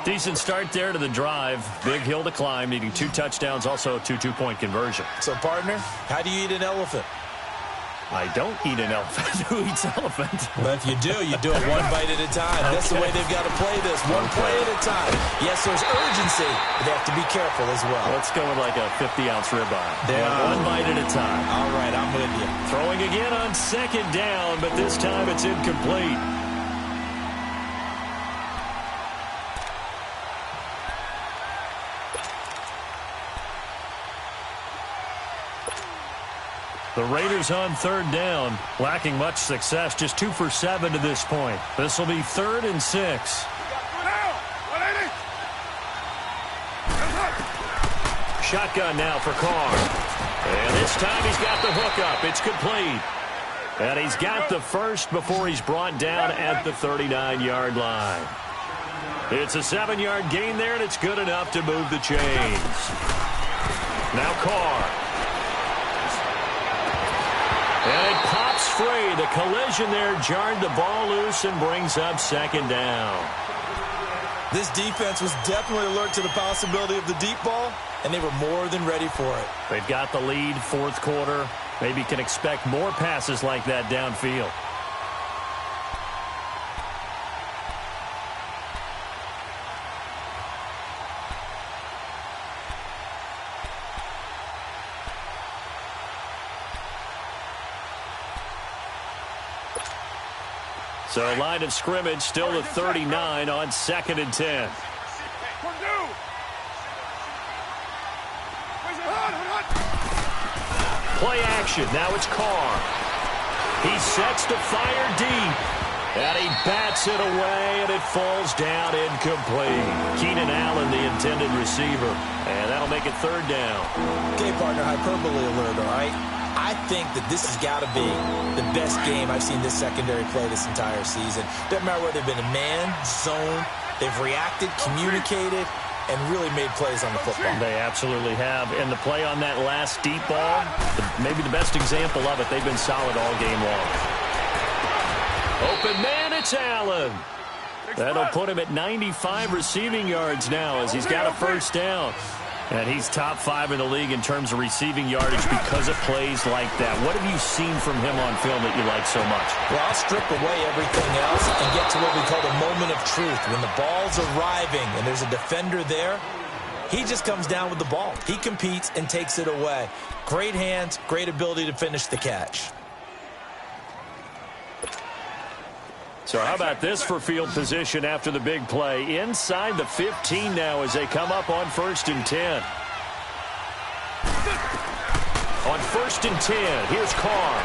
Decent start there to the drive. Big hill to climb, needing 2 touchdowns, also a 2-2-point conversion. So, partner, how do you eat an elephant? I don't eat an elephant. Who eats elephant? But if you do it one bite at a time. Okay. That's the way they've got to play this, one play at a time. Yes, there's urgency, but they have to be careful as well. Let's go with like a 50-ounce ribeye. One bite at a time. All right, I'm with you. Throwing again on second down, but this time it's incomplete. The Raiders on third down, lacking much success, just 2 for 7 to this point. This will be 3rd and 6. Shotgun now for Carr. And this time he's got the hook up. It's complete. And he's got the first before he's brought down at the 39-yard line. It's a 7-yard gain there, and it's good enough to move the chains. Now Carr. And it pops free. The collision there jarred the ball loose and brings up second down. This defense was definitely alert to the possibility of the deep ball, and they were more than ready for it. They've got the lead, 4th quarter. Maybe can expect more passes like that downfield. So line of scrimmage still at 39 on 2nd and 10. Play action. Now it's Carr. He sets to fire deep. And he bats it away, and it falls down incomplete. Keenan Allen, the intended receiver. And that'll make it 3rd down. Okay, partner, hyperbole alert, all right? I think that this has got to be the best game I've seen this secondary play this entire season. Doesn't matter whether they've been a man, zone, they've reacted, communicated, and really made plays on the football. They absolutely have. And the play on that last deep ball, maybe the best example of it, they've been solid all game long. Open man, it's Allen. That'll put him at 95 receiving yards now as he's got a first down. And he's top 5 in the league in terms of receiving yardage because of plays like that. What have you seen from him on film that you like so much? Well, I'll strip away everything else and get to what we call the moment of truth. When the ball's arriving and there's a defender there, he just comes down with the ball. He competes and takes it away. Great hands, great ability to finish the catch. So how about this for field position after the big play? Inside the 15 now as they come up on 1st and 10. On 1st and 10, here's Carr.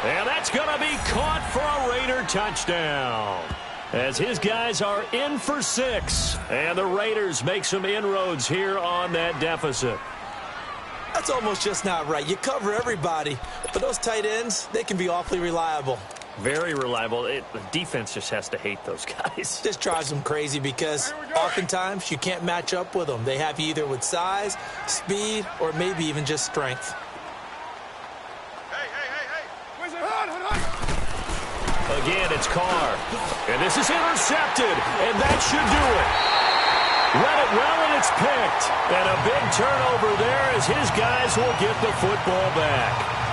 And that's going to be caught for a Raider touchdown. As his guys are in for 6. And the Raiders make some inroads here on that deficit. That's almost just not right. You cover everybody, but those tight ends, they can be awfully reliable. Very reliable. The defense just has to hate those guys. This drives them crazy because oftentimes you can't match up with them. They have you either with size, speed, or maybe even just strength. Again, it's Carr. And this is intercepted, and that should do it. Read it well, and it's picked. And a big turnover there as his guys will get the football back.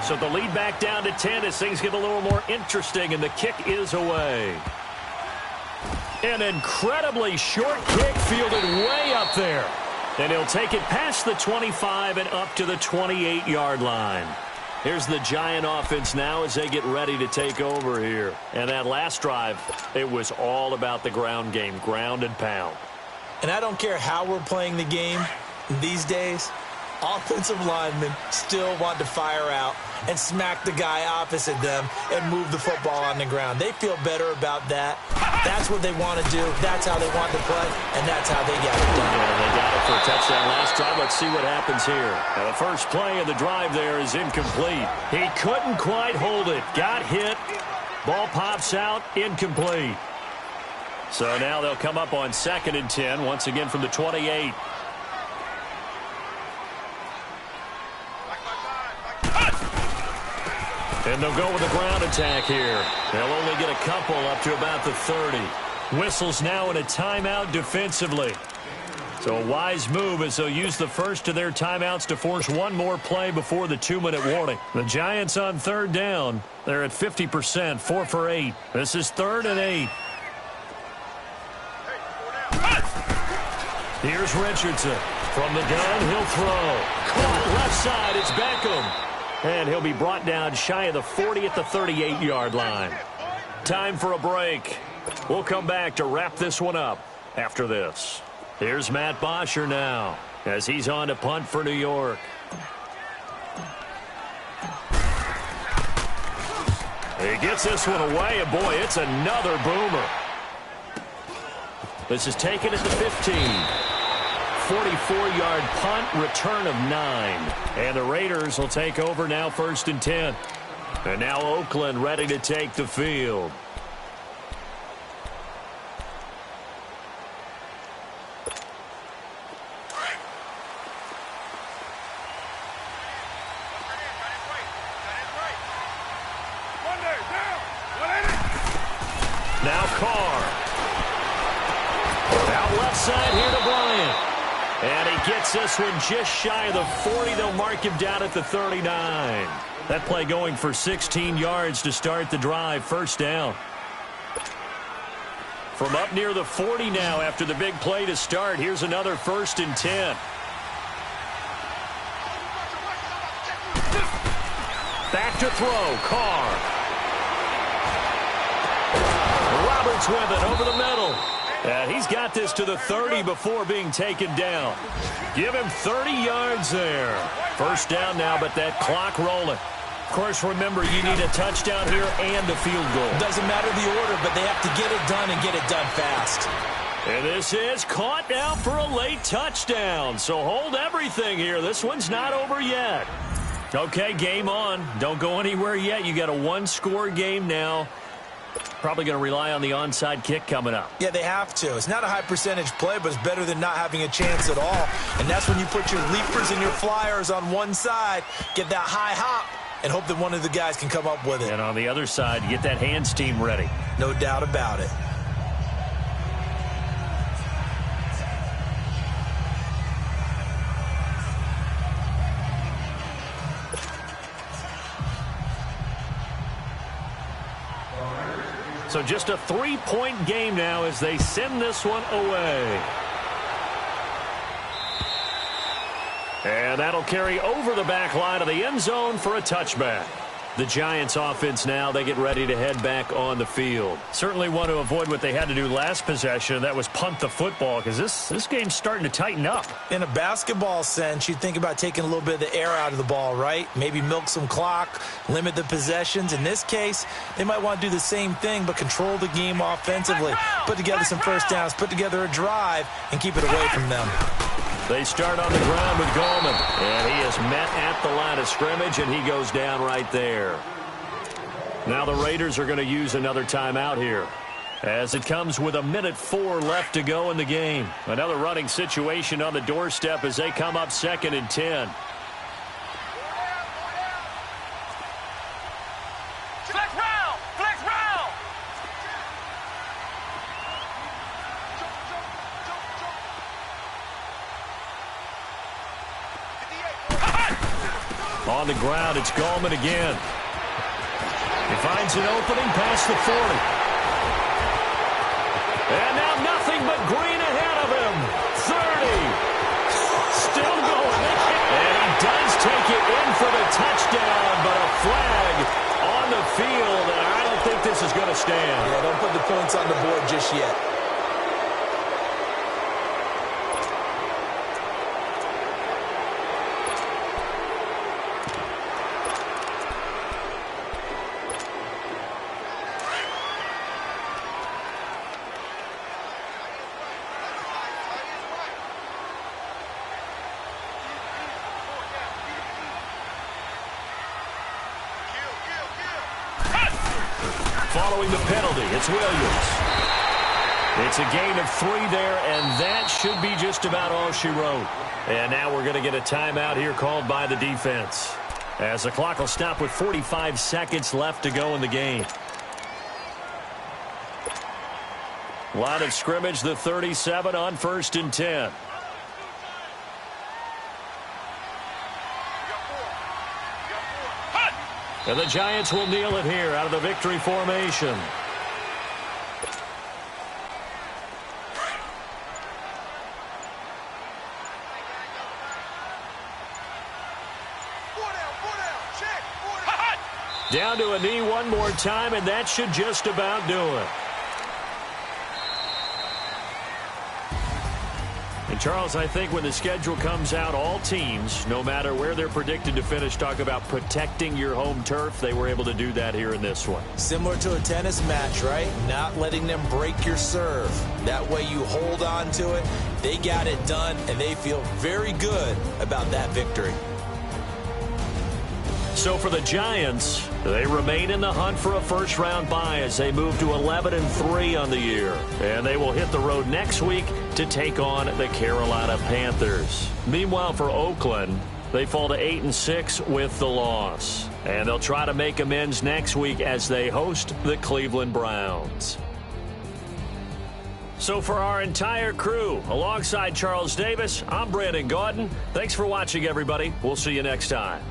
So the lead back down to 10 as things get a little more interesting, and the kick is away. An incredibly short kick fielded way up there. And he'll take it past the 25 and up to the 28-yard line. Here's the Giant offense now as they get ready to take over here. And that last drive, it was all about the ground game, ground and pound. And I don't care how we're playing the game these days, offensive linemen still want to fire out and smack the guy opposite them and move the football on the ground. They feel better about that. That's what they want to do. That's how they want to play, and that's how they get it done. Yeah, they got it for a touchdown last drive. Let's see what happens here. Now, the first play of the drive there is incomplete. He couldn't quite hold it. Got hit. Ball pops out. Incomplete. So now they'll come up on 2nd and 10, once again from the 28. And they'll go with a ground attack here. They'll only get a couple up to about the 30. Whistles now in a timeout defensively. So a wise move as they'll use the first of their timeouts to force one more play before the 2-minute warning. The Giants on 3rd down. They're at 50%, 4 for 8. This is 3rd and 8. Here's Richardson. From the gun, he'll throw. Caught left side, it's Beckham. And he'll be brought down shy of the 40 at the 38-yard line. Time for a break. We'll come back to wrap this one up after this. Here's Matt Bosher now as he's on to punt for New York. He gets this one away, and boy, it's another boomer. This is taken at the 15. 44-yard punt, return of 9. And the Raiders will take over now 1st and 10. And now Oakland ready to take the field. Now Carr. Out left side here to Bryant. And he gets this one just shy of the 40. They'll mark him down at the 39. That play going for 16 yards to start the drive. 1st down. From up near the 40 now after the big play to start. Here's another 1st and 10. Back to throw. Carr. Roberts with it over the middle. And he's got this to the 30 before being taken down. Give him 30 yards there. 1st down now, but that clock rolling. Of course, remember, you need a touchdown here and a field goal. Doesn't matter the order, but they have to get it done and get it done fast. And this is caught now for a late touchdown. So hold everything here. This one's not over yet. Okay, game on. Don't go anywhere yet. You got a 1-score game now. Probably going to rely on the onside kick coming up. Yeah, they have to. It's not a high percentage play, but it's better than not having a chance at all. And that's when you put your leapers and your flyers on one side, get that high hop, and hope that one of the guys can come up with it. And on the other side, get that hands team ready. No doubt about it. So just a 3-point game now as they send this one away. And that'll carry over the back line of the end zone for a touchback. The Giants offense now, they get ready to head back on the field. Certainly want to avoid what they had to do last possession. That was punt the football because this game's starting to tighten up. In a basketball sense, you think about taking a little bit of the air out of the ball, right? Maybe milk some clock, limit the possessions. In this case, they might want to do the same thing but control the game offensively. Put together some 1st downs, put together a drive, and keep it away from them. They start on the ground with Gallman, and he is met at the line of scrimmage, and he goes down right there. Now the Raiders are going to use another timeout here as it comes with 1:04 left to go in the game. Another running situation on the doorstep as they come up 2nd and 10. On the ground, it's Gallman again. He finds an opening past the 40. And now nothing but green ahead of him. 30. Still going. And he does take it in for the touchdown, but a this is going to stand. Yeah, don't put the points on the board just yet. Following the penalty, it's Williams. It's a gain of 3 there, and that should be just about all she wrote. And now we're going to get a timeout here called by the defense, as the clock will stop with 45 seconds left to go in the game. Line of scrimmage, the 37 on 1st and 10. And the Giants will kneel it here out of the victory formation. Down to a knee one more time, and that should just about do it. And, Charles, I think when the schedule comes out, all teams, no matter where they're predicted to finish, talk about protecting your home turf. They were able to do that here in this one. Similar to a tennis match, right? Not letting them break your serve. That way you hold on to it. They got it done, and they feel very good about that victory. So for the Giants, they remain in the hunt for a first-round bye as they move to 11-3 on the year. And they will hit the road next week to take on the Carolina Panthers. Meanwhile, for Oakland, they fall to 8-6 with the loss. And they'll try to make amends next week as they host the Cleveland Browns. So for our entire crew, alongside Charles Davis, I'm Brandon Gaudin. Thanks for watching, everybody. We'll see you next time.